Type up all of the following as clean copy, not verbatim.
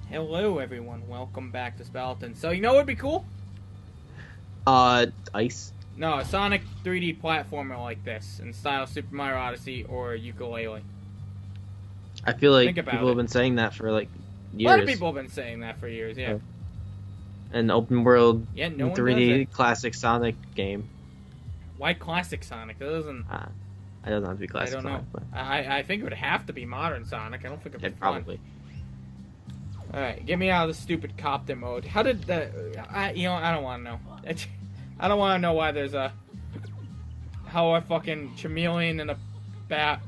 Hello everyone, welcome back to Speletons. So you know what would be cool? Ice. No, a Sonic 3D platformer like this, in style Super Mario Odyssey or Yooka-Laylee. I feel like Think about people it. have been saying that for like years. A lot of people have been saying that for years, yeah. An open world Yeah, no one 3D does it. classic Sonic game. Why classic Sonic? That doesn't... I don't know to be classic I don't know. Sonic, but I think it would have to be modern Sonic. I don't think it'd be yeah, fun. probably. Alright, get me out of the stupid copter mode. How did the... I don't want to know. I don't want to know why there's a... How a fucking chameleon and a bat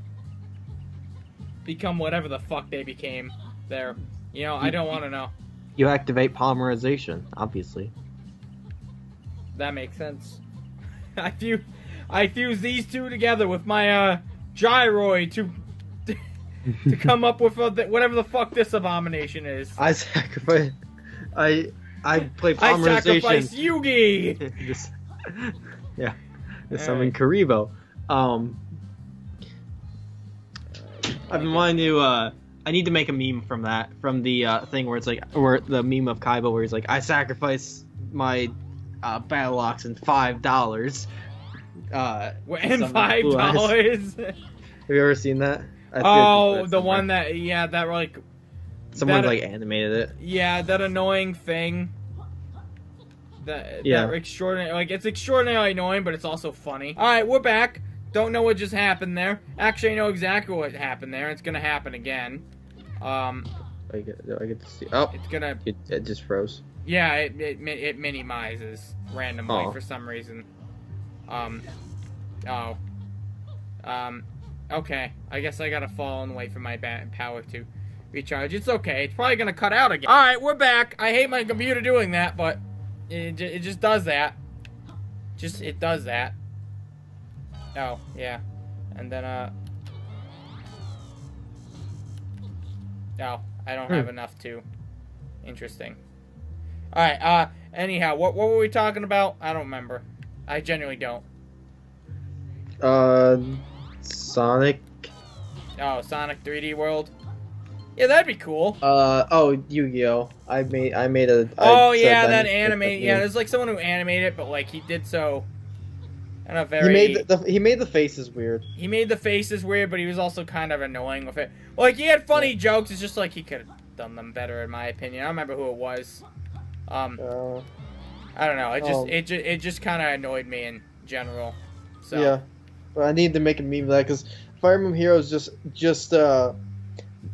become whatever the fuck they became there. I don't want to know. You activate polymerization, obviously. That makes sense. I fuse these two together with my gyroid to come up with whatever the fuck this abomination is. I sacrifice. I play I polymerization. sacrifice Yugi. Yeah. To summon Karibo. I've been wanting to. I need to make a meme from the thing where it's like, or the meme of Kaiba where he's like, I sacrifice my battle ox and $5. And Summon $5. Have you ever seen that? Oh, the one that like someone that- like animated it. yeah, that annoying thing. That Yeah. extraordinary, like it's extraordinarily annoying, but it's also funny. All right, we're back. Don't know what just happened there. Actually, I know exactly what happened there. It's gonna happen again. I get to see. Oh, It's gonna. it just froze. Yeah, it minimizes randomly Oh. for some reason. Okay. I guess I gotta fall and wait for my power to recharge. It's okay. It's probably gonna cut out again. All right, we're back. I hate my computer doing that, but it just does that. It does that. Oh, yeah. And then, no, I don't have enough to. Interesting. Alright, anyhow, what were we talking about? I don't remember. I genuinely don't. Sonic. Oh, Sonic 3D World? Yeah, that'd be cool. Yu-Gi-Oh! I made a. Oh, I said yeah, that that animate. Yeah, there's like someone who animated it, but like he did so in a He very... made the faces weird. He made the faces weird, but he was also kind of annoying with it. Like, he had funny jokes, it's just like he could have done them better, in my opinion. I don't remember who it was. I don't know. It just kind of annoyed me in general. So. Yeah, but I need to make a meme of that because Fire Emblem Heroes just.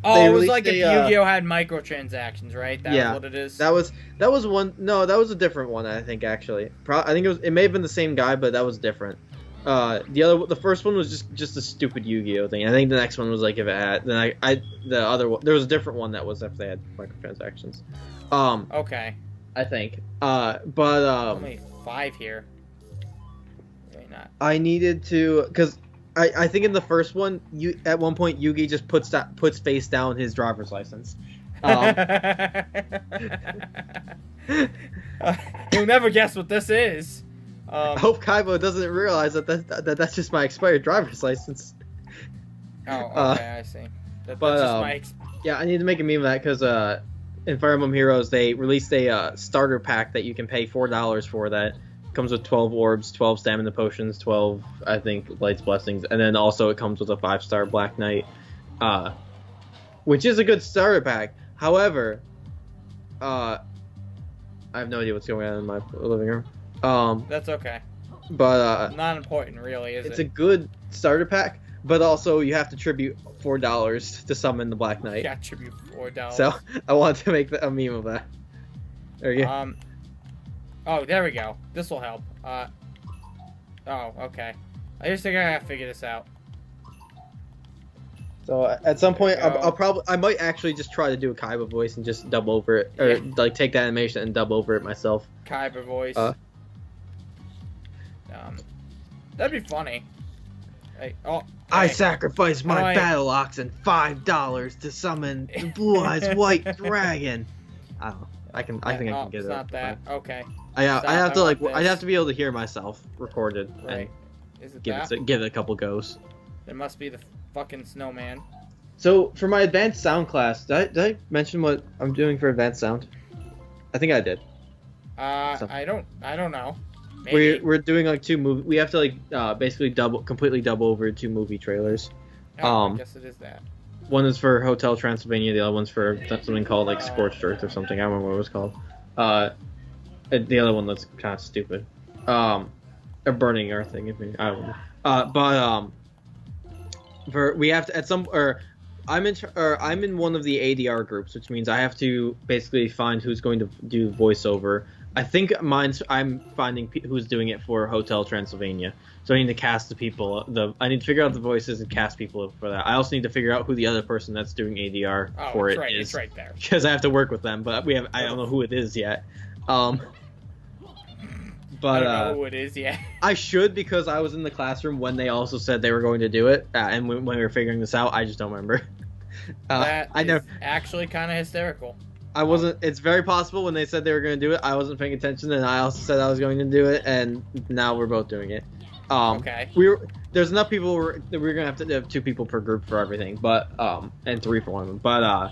Oh, they it was released like if a, Yu-Gi-Oh had microtransactions, right? That's yeah, what it is. That was one. No, that was a different one. I think actually. I think it may have been the same guy, but that was different. The first one was just a stupid Yu-Gi-Oh thing. I think the next one was like if it had. Then the other one, there was a different one that was if they had microtransactions. Okay. I think. Only 5 here. Maybe not. I needed to because I think in the first one, at one point Yugi just puts face down his driver's license. You'll never guess what this is. I hope Kaiba doesn't realize that's just my expired driver's license. Oh, okay, I see. That's but, just my... Yeah, I need to make a meme of that because in Fire Emblem Heroes they released a starter pack that you can pay $4 for that comes with 12 orbs, 12 stamina potions, 12 I think Light's Blessings, and then also it comes with a 5-star Black Knight, which is a good starter pack. However, I have no idea what's going on in my living room. That's okay. But not important, really, is it? It's a good starter pack, but also you have to tribute $4 to summon the Black Knight. Yeah, tribute $4. So I wanted to make a meme of that. There you go. Oh, there we go. This will help. Oh, okay. I just think I gotta figure this out. So at some point, I might actually just try to do a Kaiba voice and just dub over it, or like take the animation and dub over it myself. Kaiba voice. That'd be funny. I sacrificed my battle ox and $5 to summon the Blue Eyes White Dragon. I don't know. I think I can get it. It's not that. Okay. I have to I'd have to be able to hear myself recorded Right. and Is it give it a couple goes. There must be the fucking snowman. So for my advanced sound class, did I mention what I'm doing for advanced sound? I think I did. I don't know. Maybe. We're doing like 2 movie. We have to like basically completely double over 2 movie trailers. Oh, I guess it is that. One is for Hotel Transylvania. The other one's for something called like Scorched Earth or something. I don't remember what it was called. The other one looks kind of stupid. A Burning Earth thing. I don't know. We have to at some I'm in one of the ADR groups, which means I have to basically find who's going to do voiceover. I think I'm finding who's doing it for Hotel Transylvania. So I need to cast the people. I need to figure out the voices and cast people for that. I also need to figure out who the other person that's doing ADR for it is. It's right there. Because I have to work with them, but I don't know who it is yet. But I don't know who it is yet. I should, because I was in the classroom when they also said they were going to do it, and when we were figuring this out, I just don't remember. That is actually kind of hysterical. I wasn't. It's very possible when they said they were going to do it, I wasn't paying attention, and I also said I was going to do it, and now we're both doing it. Okay. There's enough people that we're going to have 2 people per group for everything, but and 3 for one of them. But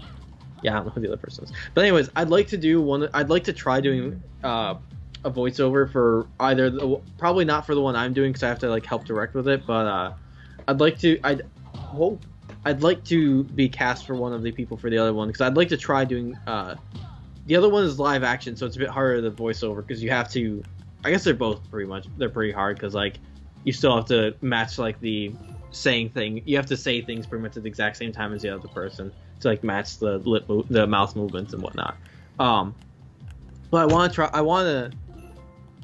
yeah, I don't know who the other person is. But anyways, I'd like to try doing a voiceover for either probably not for the one I'm doing because I have to like help direct with it, but I'd like to be cast for one of the people for the other one, because I'd like to try doing the other one is live action, so it's a bit harder to voiceover because you have to. I guess they're both pretty hard because like you still have to match like the saying thing. You have to say things pretty much at the exact same time as the other person to like match the the mouth movements and whatnot. But I want to try.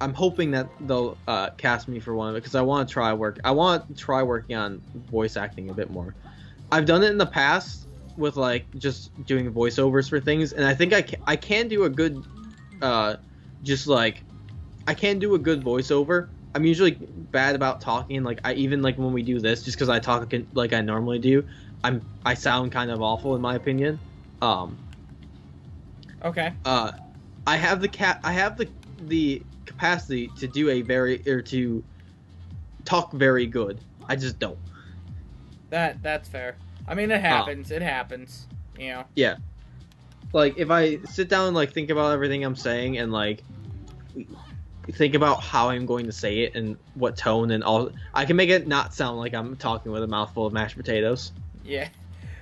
I'm hoping that they'll cast me for one of it because I want to try working on voice acting a bit more. I've done it in the past with like just doing voiceovers for things, and I think I can do a good I can do a good voiceover. I'm usually bad about talking, like even when we do this, just because I talk like I normally do, I sound kind of awful in my opinion. Okay. I have the capacity to do to talk very good. I just don't. That's fair. I mean, it happens. It happens. You know. Yeah. Like if I sit down and like think about everything I'm saying and like think about how I'm going to say it and what tone and all, I can make it not sound like I'm talking with a mouthful of mashed potatoes. Yeah.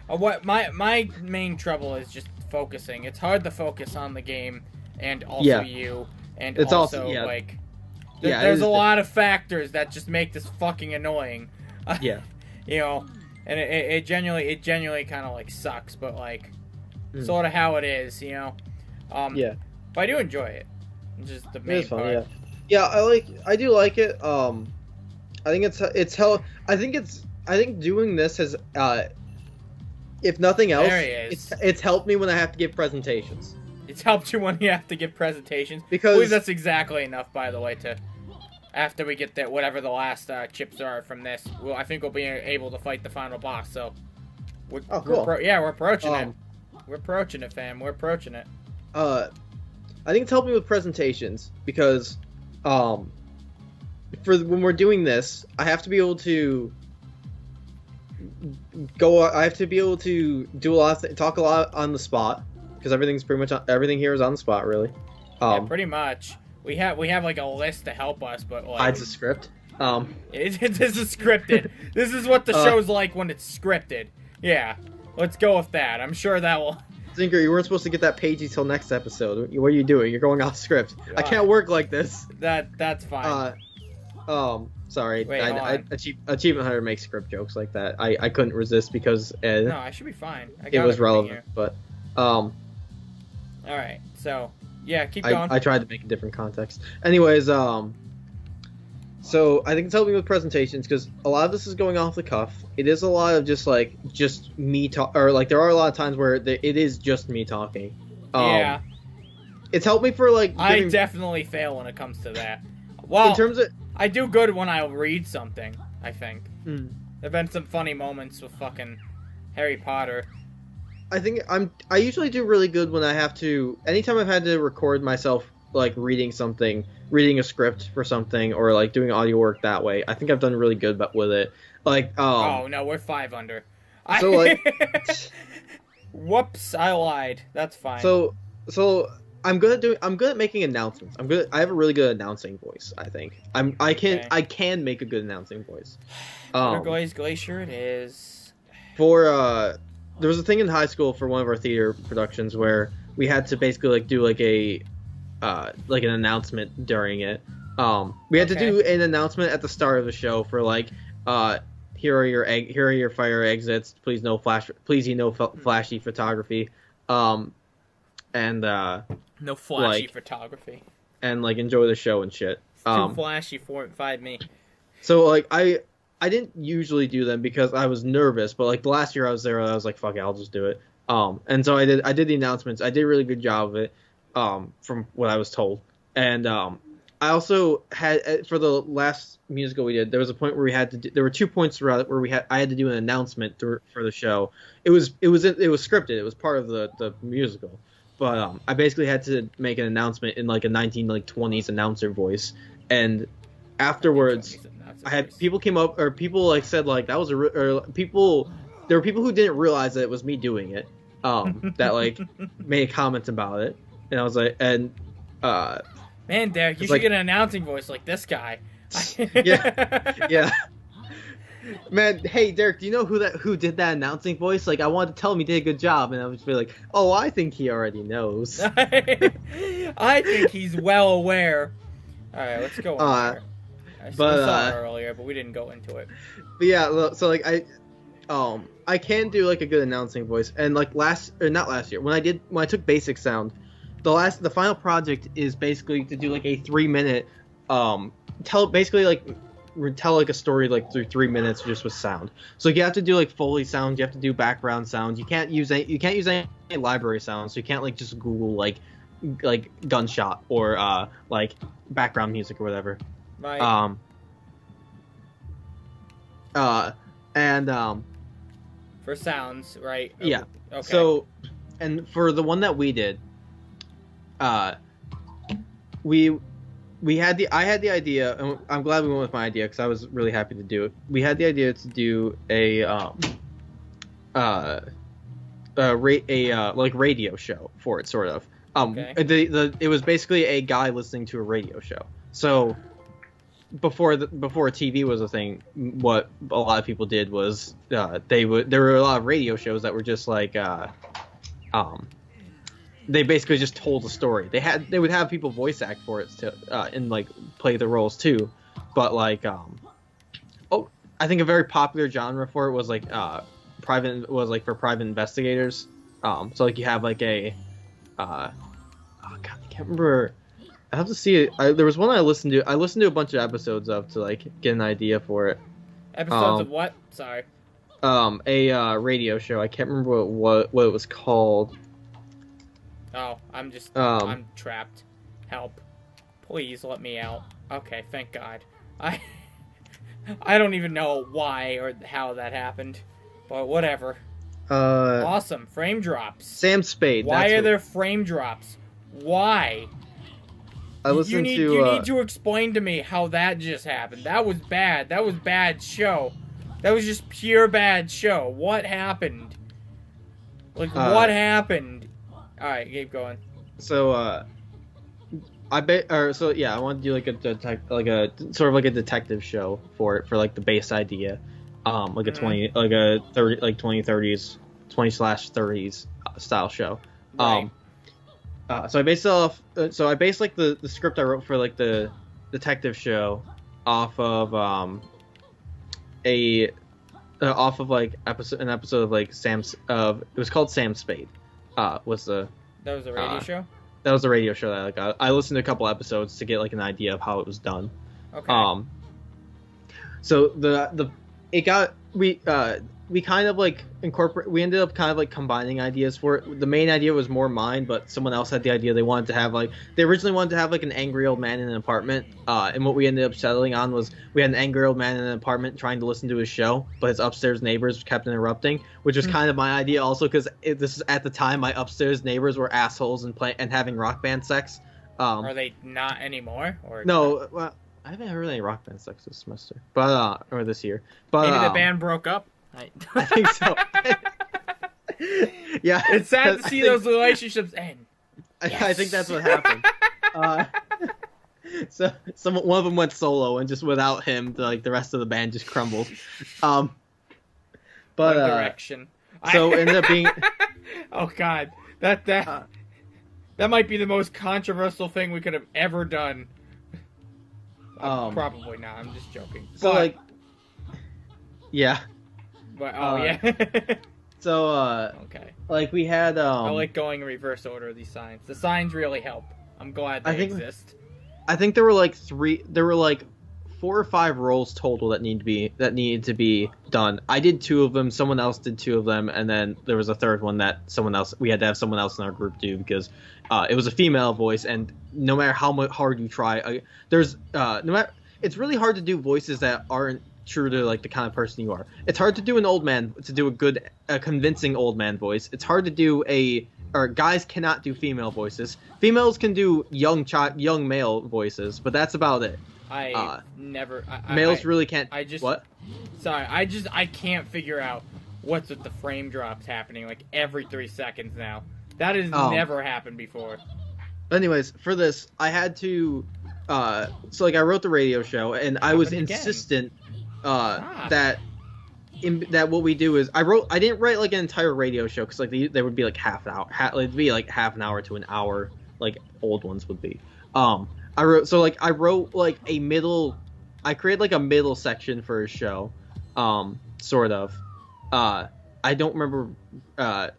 What my main trouble is just focusing. It's hard to focus on the game and also you and it's also like there's a lot of factors that just make this fucking annoying. Yeah. You know, and it genuinely kind of like sucks, but like sort of how it is, you know. Yeah. But I do enjoy it. It's just the main fun, part. Yeah, I do like it. I think doing this has if nothing else, it's helped me when I have to give presentations. It's helped you when you have to give presentations. Because I believe that's exactly enough, by the way, to after we get that whatever the last chips are from this, I think we'll be able to fight the final boss. So, we're approaching it. We're approaching it, fam. We're approaching it. I think it's helped me with presentations because, for when we're doing this, I have to be able to I have to be able to do talk a lot on the spot because everything here is on the spot, really. Yeah, pretty much. We have like a list to help us, but like it's a script. This is scripted. This is what the show's like when it's scripted. Yeah, let's go with that. I'm sure that will. Zinker, you weren't supposed to get that page until next episode. What are you doing? You're going off script. I can't work like this. That's fine. Sorry. Wait, Achievement Hunter makes script jokes like that. I couldn't resist because no, I should be fine. It was relevant, here. But all right. So yeah, keep going. I tried to make a different context. Anyways, so I think it's helping with presentations because a lot of this is going off the cuff. It is a lot of just me talk, or like there are a lot of times where it is just me talking. Yeah. It's helped me for like. I definitely fail when it comes to that. Well, in terms of, I do good when I read something. I think there've been some funny moments with fucking Harry Potter. I think I usually do really good when I have to. Anytime I've had to record myself like reading a script for something, or like doing audio work that way, I think I've done really good with it. Like, oh no, we're 5 under. So, like... Whoops, I lied. That's fine. So I'm good at making announcements. I have a really good announcing voice, I think. I can make a good announcing voice. Glacier it is. There was a thing in high school for one of our theater productions where we had to basically like do like an announcement during it. We had to do an announcement at the start of the show for like here are your fire exits. Please no flashy photography. And no flashy photography. And like enjoy the show and shit. It's too flashy for it, find me. So like I didn't usually do them because I was nervous, but like the last year I was there, I was like, fuck it, I'll just do it. And so I did the announcements. I did a really good job of it, from what I was told. And I also had, for the last musical we did, there was a point where there were 2 points where I had to do an announcement for the show. It was scripted. It was part of the musical. But I basically had to make an announcement in like a 1920s announcer voice, and afterwards, I had people came up or people like said like that was there were people who didn't realize that it was me doing it, that like made comments about it, and I was like, man, Derek, you should get an announcing voice like this guy. yeah. Man, hey Derek, do you know who did that announcing voice? Like, I wanted to tell him he did a good job, and I was like, oh, I think he already knows. I think he's well aware. All right, let's go on here. I saw it earlier, but we didn't go into it. But yeah, so like I can do like a good announcing voice, and like not last year when I took basic sound, the final project is basically to do like a 3-minute tell like a story like through 3 minutes just with sound. So you have to do like Foley sounds, you have to do background sounds. You can't use any library sounds. So you can't like just Google like gunshot or like background music or whatever. Right. For sounds, right? Yeah. Okay. So, and for the one that we did, I had the idea, and I'm glad we went with my idea because I was really happy to do it. We had the idea to do a like radio show for it, sort of. It was basically a guy listening to a radio show. So before TV was a thing, what a lot of people did was there were a lot of radio shows that were just like they basically just told a story. They would have people voice act for it and like play the roles too, but like I think a very popular genre for it was like for private investigators. So like you have like a oh god, I can't remember. I have to see it. There was one I listened to. I listened to a bunch of episodes of to like get an idea for it. Episodes of what? Sorry. A radio show. I can't remember what it was called. Oh, I'm trapped. Help. Please let me out. Okay, thank God. I don't even know why or how that happened, but whatever. Awesome. Frame drops. Sam Spade. Why are there frame drops? Why? You need to explain to me how that just happened. That was bad. That was bad show. That was just pure bad show. What happened? Like, what happened? All right, keep going. So, I want to do like a sort of like a detective show for it, for like the base idea, like a 20/30s style show. Right. So I based like the script I wrote for like the detective show off of like an episode of like it was called Sam Spade. That was a radio show? That was a radio show that I listened to a couple episodes to get like an idea of how it was done. Okay. So we kind of like we ended up kind of like combining ideas for it. The main idea was more mine, but someone else had the idea they originally wanted to have like an angry old man in an apartment, and what we ended up settling on was we had an angry old man in an apartment trying to listen to his show, but his upstairs neighbors kept interrupting, which was kind of my idea also, because this is at the time my upstairs neighbors were assholes and having rock band sex. Are they not anymore? Or no, well, I haven't heard any rock band sex this semester, or this year. But maybe the band broke up. I think so. Yeah, It's sad to see those relationships end. I think that's what happened. So one of them went solo, and just without him, the rest of the band just crumbled. But One Direction. So it ended up being. Oh God, that might be the most controversial thing we could have ever done. Probably not. I'm just joking. So but, yeah. But yeah. So okay. Like we had I like going in reverse order of these signs. The signs really help. I'm glad they exist. I think there were like 4 or 5 roles total that needed to be done. I did 2 of them, someone else did 2 of them, and then there was a third one that we had to have someone else in our group do because it was a female voice, and no matter how much hard you try, it's really hard to do voices that aren't true to like the kind of person you are. It's hard to do a convincing old man voice. It's hard to do guys cannot do female voices. Females can do young male voices, but that's about it. Males really can't. What? Sorry, I can't figure out what's with the frame drops happening like every 3 seconds now. That has never happened before. Anyways, for this, I had to. I wrote the radio show, and I was insistent that what we do is I didn't write like an entire radio show because like they would be like half an hour. It'd be like half an hour to an hour, like old ones would be. I wrote like a middle. I created like a middle section for a show, sort of. I don't remember.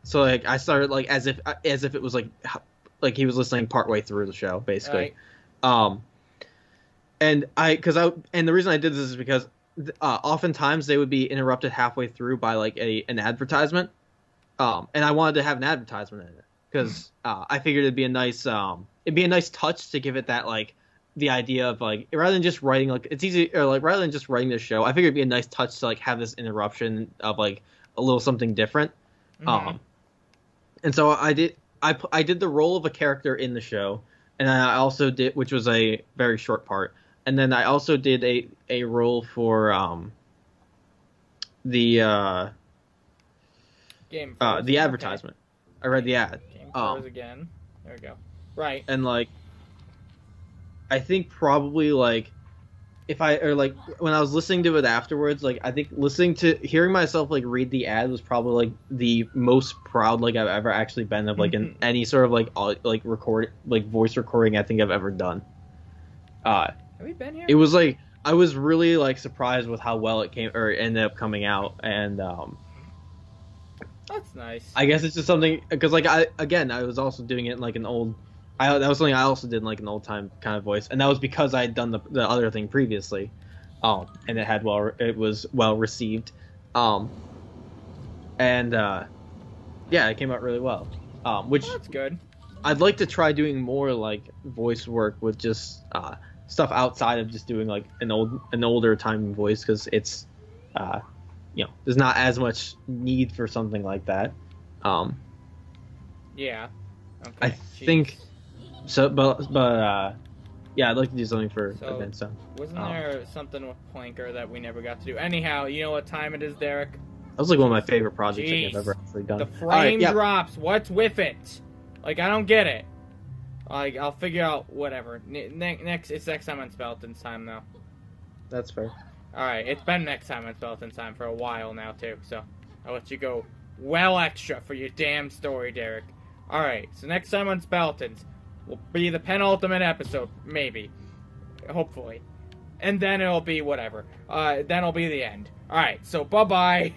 So like I started like as if it was like he was listening partway through the show, basically. Right. And the reason I did this is because oftentimes they would be interrupted halfway through by like an advertisement, and I wanted to have an advertisement in it because I figured it'd be a nice touch to give it that like the idea of like rather than just writing like it's easy or like rather than just writing this show, I figured it'd be a nice touch to like have this interruption of like a little something different. Mm-hmm. And so I did the role of a character in the show, and I also did, which was a very short part. And then I also did a role for the advertisement. Okay. I read the ad. Game Pros again. There we go. Right. And like, I think probably like, when I was listening to it afterwards, like I think hearing myself like read the ad was probably like the most proud like I've ever actually been of like in any sort of like voice recording I think I've ever done. Have we been here? It was like I was really like surprised with how well it ended up coming out, and that's nice. I guess it's just something because like I was also doing it in like an old. That was something I also did in like an old time kind of voice, and that was because I had done the other thing previously, and it was well received, and yeah, it came out really well, which that's good. I'd like to try doing more like voice work with just stuff outside of just doing like an older time voice because it's there's not as much need for something like that. Yeah. Okay. I think so, but yeah, I'd like to do something for event stuff. Wasn't there something with Planker that we never got to do? Anyhow, you know what time it is, Derek? That was like one of my favorite projects I've ever actually done. The frame drops. What's with it? Like I don't get it. Like I'll figure out whatever. It's next time on Speletons time though. That's fair. All right, it's been next time on Speletons time for a while now too. So I'll let you go well extra for your damn story, Derek. All right, so next time on Speletons will be the penultimate episode, maybe, hopefully, and then it'll be whatever. Then it'll be the end. All right, so bye bye.